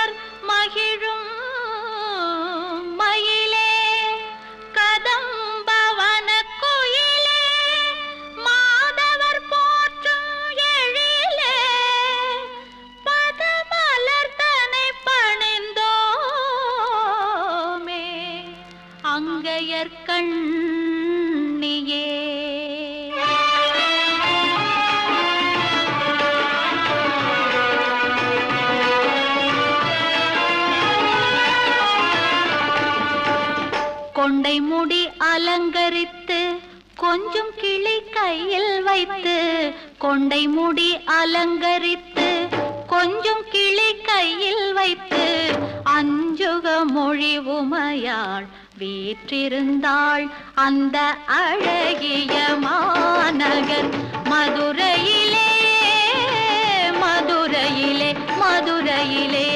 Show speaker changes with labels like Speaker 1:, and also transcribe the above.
Speaker 1: மலர் மகிழும் மயிலே கதம்பவன கோயிலே மாதவர் போற்றும் எழிலே பதமலர் தனை பணிந்தோமே அங்கையர்கண்ணியே கொண்டை முடி அலங்கரித்து கொஞ்சம் கிளி கையில் வைத்து கொண்டை முடி அலங்கரித்து கொஞ்சம் கிளி கையில் வைத்து அஞ்சுக மொழி உமையாள் வீற்றிருந்தாள் அந்த அழகிய மாநகர் மதுரையிலே மதுரையிலே மதுரையிலே